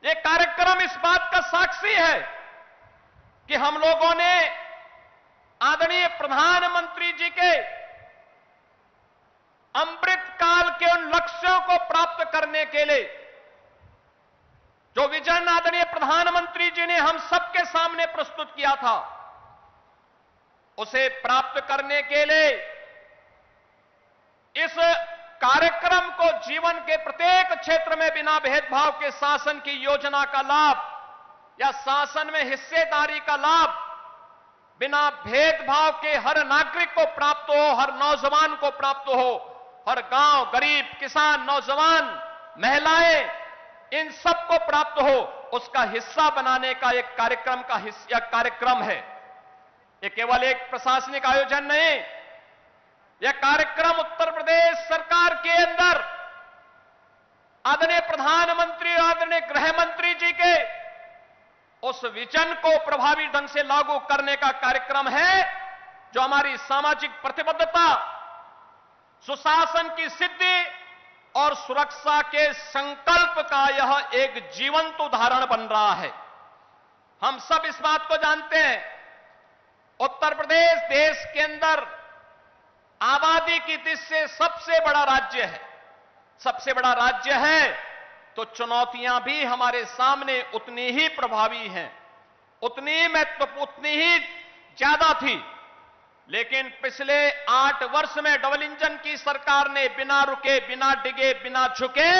ये कार्यक्रम इस बात का साक्षी है कि हम लोगों ने आदरणीय प्रधानमंत्री जी के अमृत काल के उन लक्ष्यों को प्राप्त करने के लिए जो विजन आदरणीय प्रधानमंत्री जी ने हम सबके सामने प्रस्तुत किया था, उसे प्राप्त करने के लिए इस कार्यक्रम को जीवन के प्रत्येक क्षेत्र में बिना भेदभाव के शासन की योजना का लाभ या शासन में हिस्सेदारी का लाभ बिना भेदभाव के हर नागरिक को प्राप्त हो, हर नौजवान को प्राप्त हो, हर गांव, गरीब, किसान, नौजवान, महिलाएं, इन सबको प्राप्त हो, उसका हिस्सा बनाने का एक कार्यक्रम है। ये केवल एक प्रशासनिक आयोजन नहीं, यह कार्यक्रम उत्तर प्रदेश सरकार के अंदर आदरणीय प्रधानमंत्री और आदरणीय गृह मंत्री जी के उस विजन को प्रभावी ढंग से लागू करने का कार्यक्रम है, जो हमारी सामाजिक प्रतिबद्धता, सुशासन की सिद्धि और सुरक्षा के संकल्प का यह एक जीवंत उदाहरण बन रहा है। हम सब इस बात को जानते हैं, उत्तर प्रदेश देश के अंदर आबादी की दृष्टि से सबसे बड़ा राज्य है। सबसे बड़ा राज्य है तो चुनौतियां भी हमारे सामने उतनी ही प्रभावी हैं, उतनी ही ज्यादा थी। लेकिन पिछले 8 वर्ष में डबल इंजन की सरकार ने बिना रुके, बिना डिगे, बिना झुके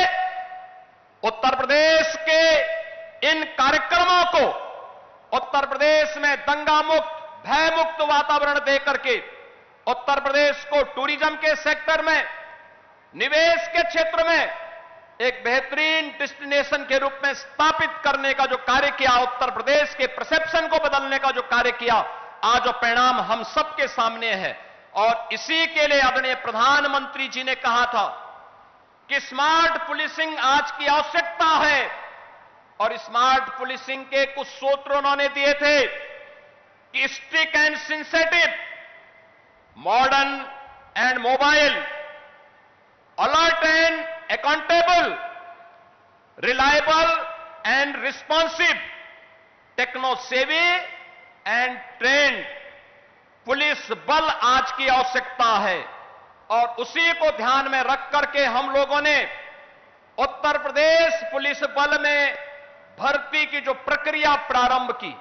उत्तर प्रदेश के इन कार्यक्रमों को उत्तर प्रदेश में दंगा मुक्त, भय मुक्त वातावरण देकर के उत्तर प्रदेश को टूरिज्म के सेक्टर में, निवेश के क्षेत्र में एक बेहतरीन डेस्टिनेशन के रूप में स्थापित करने का जो कार्य किया, उत्तर प्रदेश के परसेप्शन को बदलने का जो कार्य किया, आज जो परिणाम हम सबके सामने है। और इसी के लिए आदरणीय प्रधानमंत्री जी ने कहा था कि स्मार्ट पुलिसिंग आज की आवश्यकता है, और स्मार्ट पुलिसिंग के कुछ सूत्र उन्होंने दिए थे कि strict and sensitive, modern and mobile, alert and accountable, reliable and responsive, techno savvy and trained police बल आज की आवश्यकता है। और उसी को ध्यान में रख करके हम लोगों ने उत्तर प्रदेश पुलिस बल में भर्ती की जो प्रक्रिया प्रारंभ की,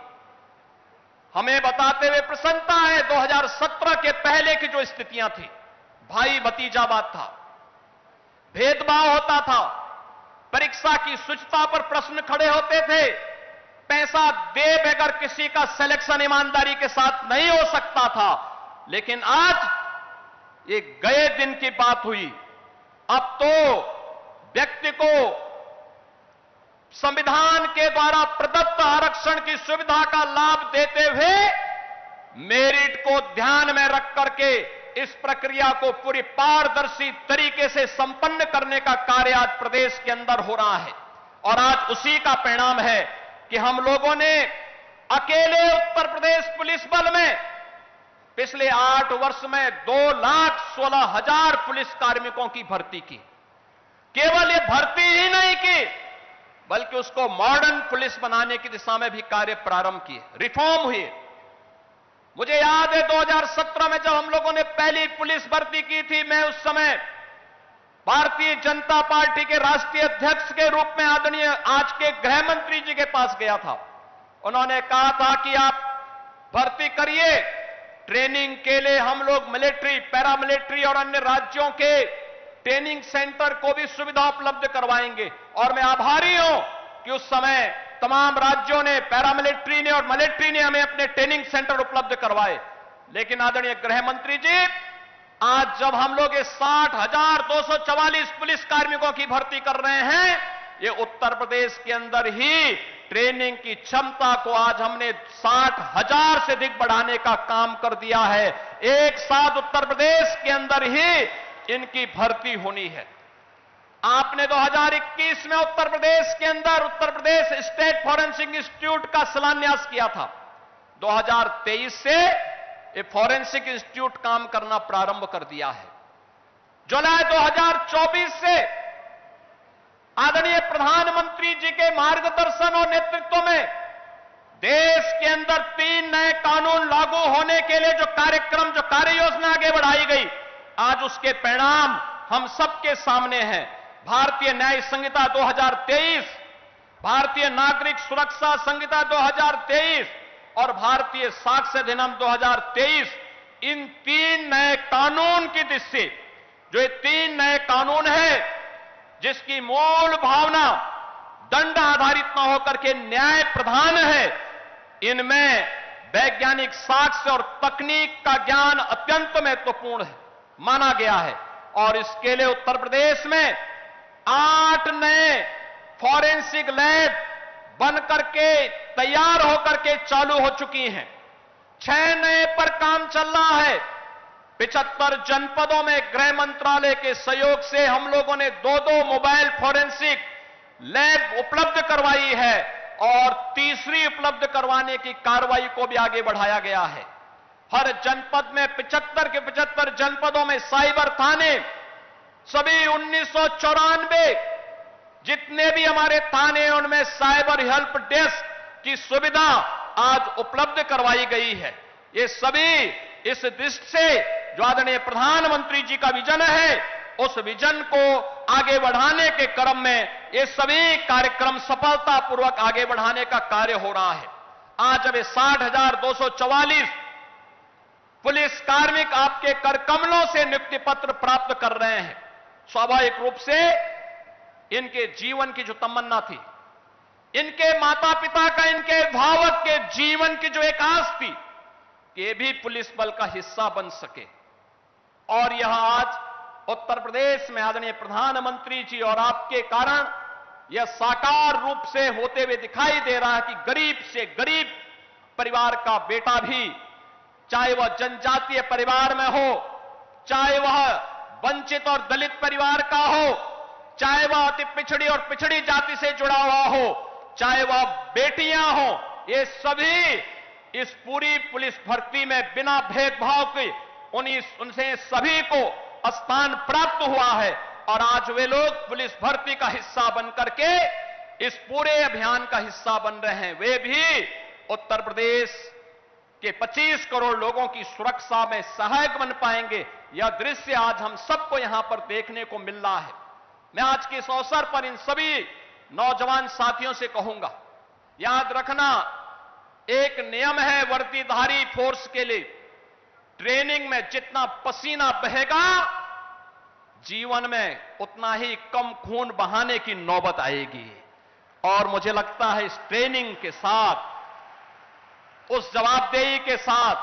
हमें बताते हुए प्रसन्नता है 2017 के पहले की जो स्थितियां थी, भाई भतीजावाद था, भेदभाव होता था, परीक्षा की शुचिता पर प्रश्न खड़े होते थे, पैसा दे बगैर किसी का सिलेक्शन ईमानदारी के साथ नहीं हो सकता था। लेकिन आज ये गए दिन की बात हुई, अब तो व्यक्ति को संविधान के द्वारा प्रदत्त आरक्षण की सुविधा का लाभ देते हुए मेरिट को ध्यान में रख करके इस प्रक्रिया को पूरी पारदर्शी तरीके से संपन्न करने का कार्य आज प्रदेश के अंदर हो रहा है। और आज उसी का परिणाम है कि हम लोगों ने अकेले उत्तर प्रदेश पुलिस बल में पिछले 8 वर्ष में 2,16,000 पुलिस कार्मिकों की भर्ती की। केवल ये भर्ती ही नहीं की, बल्कि उसको मॉडर्न पुलिस बनाने की दिशा में भी कार्य प्रारंभ किए, रिफॉर्म हुए। मुझे याद है 2017 में जब हम लोगों ने पहली पुलिस भर्ती की थी, मैं उस समय भारतीय जनता पार्टी के राष्ट्रीय अध्यक्ष के रूप में आदरणीय आज के गृह मंत्री जी के पास गया था। उन्होंने कहा था कि आप भर्ती करिए, ट्रेनिंग के लिए हम लोग मिलिट्री, पैरामिलिट्री और अन्य राज्यों के ट्रेनिंग सेंटर को भी सुविधा उपलब्ध करवाएंगे। और मैं आभारी हूं कि उस समय तमाम राज्यों ने, पैरामिलिट्री ने और मिलिट्री ने हमें अपने ट्रेनिंग सेंटर उपलब्ध करवाए। लेकिन आदरणीय गृह मंत्री जी, आज जब हम लोग 60,244 पुलिस कार्मिकों की भर्ती कर रहे हैं, ये उत्तर प्रदेश के अंदर ही ट्रेनिंग की क्षमता को आज हमने 60,000 से अधिक बढ़ाने का काम कर दिया है। एक साथ उत्तर प्रदेश के अंदर ही इनकी भर्ती होनी है। आपने 2021 में उत्तर प्रदेश के अंदर Uttar Pradesh state forensic institute का शिलान्यास किया था। 2023 से ये फॉरेंसिक इंस्टीट्यूट काम करना प्रारंभ कर दिया है। जुलाई 2024 से आदरणीय प्रधानमंत्री जी के मार्गदर्शन और नेतृत्व में देश के अंदर 3 नए कानून लागू होने के लिए जो कार्यक्रम, जो कार्य योजना आगे बढ़ाई गई, आज उसके परिणाम हम सबके सामने हैं। भारतीय न्याय संहिता 2023, भारतीय नागरिक सुरक्षा संहिता 2023 और भारतीय साक्ष्य अधिनियम 2023, इन 3 नए कानून की दृष्टि से जो ये 3 नए कानून है, जिसकी मूल भावना दंड आधारित न होकर के न्याय प्रधान है, इनमें वैज्ञानिक साक्ष्य और तकनीक का ज्ञान अत्यंत महत्वपूर्ण है माना गया है। और इसके लिए उत्तर प्रदेश में 8 नए फॉरेंसिक लैब बनकर के तैयार होकर के चालू हो चुकी हैं। 6 नए पर काम चल रहा है। 75 जनपदों में गृह मंत्रालय के सहयोग से हम लोगों ने 2-2 मोबाइल फॉरेंसिक लैब उपलब्ध करवाई है और तीसरी उपलब्ध करवाने की कार्रवाई को भी आगे बढ़ाया गया है। हर जनपद में 75 के 75 जनपदों में साइबर थाने, सभी 1994 जितने भी हमारे थाने, उनमें साइबर हेल्प डेस्क की सुविधा आज उपलब्ध करवाई गई है। ये सभी इस दृष्टि से जो आदरणीय प्रधानमंत्री जी का विजन है, उस विजन को आगे बढ़ाने के क्रम में ये सभी कार्यक्रम सफलतापूर्वक आगे बढ़ाने का कार्य हो रहा है। आज अब 60,244 पुलिस कार्मिक आपके कर कमलों से नियुक्ति पत्र प्राप्त कर रहे हैं। स्वाभाविक रूप से इनके जीवन की जो तमन्ना थी, इनके माता पिता का, इनके भावक के जीवन की जो एक आस थी कि ये भी पुलिस बल का हिस्सा बन सके, और यह आज उत्तर प्रदेश में आदरणीय प्रधानमंत्री जी और आपके कारण यह साकार रूप से होते हुए दिखाई दे रहा है कि गरीब से गरीब परिवार का बेटा भी, चाहे वह जनजातीय परिवार में हो, चाहे वह वंचित और दलित परिवार का हो, चाहे वह अति पिछड़ी और पिछड़ी जाति से जुड़ा हुआ हो, चाहे वह बेटियां हो, ये सभी इस पूरी पुलिस भर्ती में बिना भेदभाव के उनसे सभी को स्थान प्राप्त हुआ है। और आज वे लोग पुलिस भर्ती का हिस्सा बनकर के इस पूरे अभियान का हिस्सा बन रहे हैं। वे भी उत्तर प्रदेश के 25 करोड़ लोगों की सुरक्षा में सहायक बन पाएंगे। यह दृश्य आज हम सबको यहां पर देखने को मिल रहा है। मैं आज के इस अवसर पर इन सभी नौजवान साथियों से कहूंगा, याद रखना, एक नियम है वर्दीधारी फोर्स के लिए, ट्रेनिंग में जितना पसीना बहेगा, जीवन में उतना ही कम खून बहाने की नौबत आएगी। और मुझे लगता है इस ट्रेनिंग के साथ, उस जवाबदेही के साथ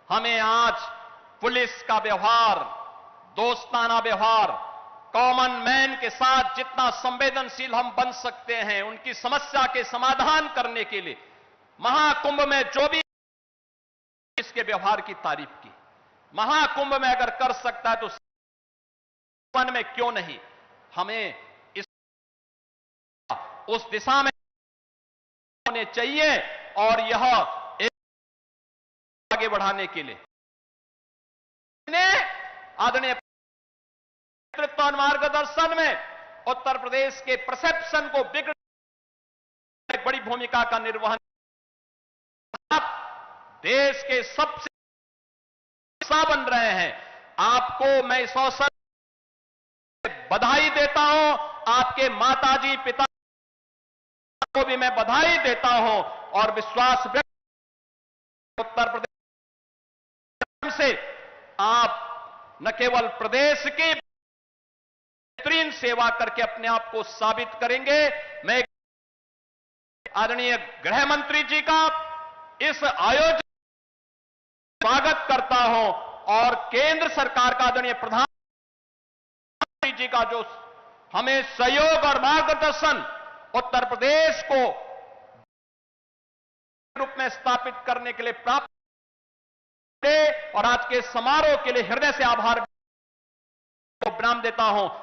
हमें आज पुलिस का व्यवहार, दोस्ताना व्यवहार, कॉमन मैन के साथ जितना संवेदनशील हम बन सकते हैं, उनकी समस्या के समाधान करने के लिए महाकुंभ में जो भी इसके व्यवहार की तारीफ की, महाकुंभ में अगर कर सकता है तो जीवन में क्यों नहीं। हमें इस उस दिशा में होने चाहिए और यह एक आगे बढ़ाने के लिए आदरणीय नेतृत्व और मार्गदर्शन में उत्तर प्रदेश के परसेप्शन को बिगड़ने एक बड़ी भूमिका का निर्वहन, आप देश के सबसे हिस्सा बन रहे हैं। आपको मैं इस अवसर बधाई देता हूं, आपके माताजी पिता को भी मैं बधाई देता हूं और विश्वास व्यक्त, उत्तर प्रदेश से आप न केवल प्रदेश की बेहतरीन सेवा करके अपने आप को साबित करेंगे। मैं आदरणीय गृह मंत्री जी का इस आयोजन स्वागत करता हूं और केंद्र सरकार का आदरणीय प्रधानमंत्री जी का जो हमें सहयोग और मार्गदर्शन उत्तर प्रदेश को रूप में स्थापित करने के लिए प्राप्त और आज के समारोह के लिए हृदय से आभार विराम देता हूं।